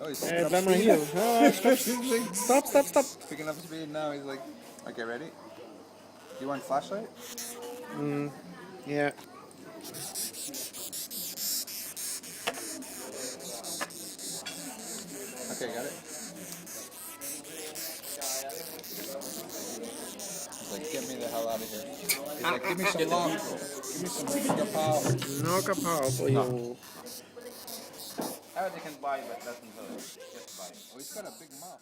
Oh, he's Hey, let my heel. Oh, stop, stop, stop. Picking up speed now. He's like, okay, ready? Do you want flashlight? Yeah. Okay, got it. He's like, get me the hell out of here. He's like, give me some long. Give me some kapow. No kapow for you. Everything can buy, but doesn't hurt. Just buy. Oh, he's got a big mouth.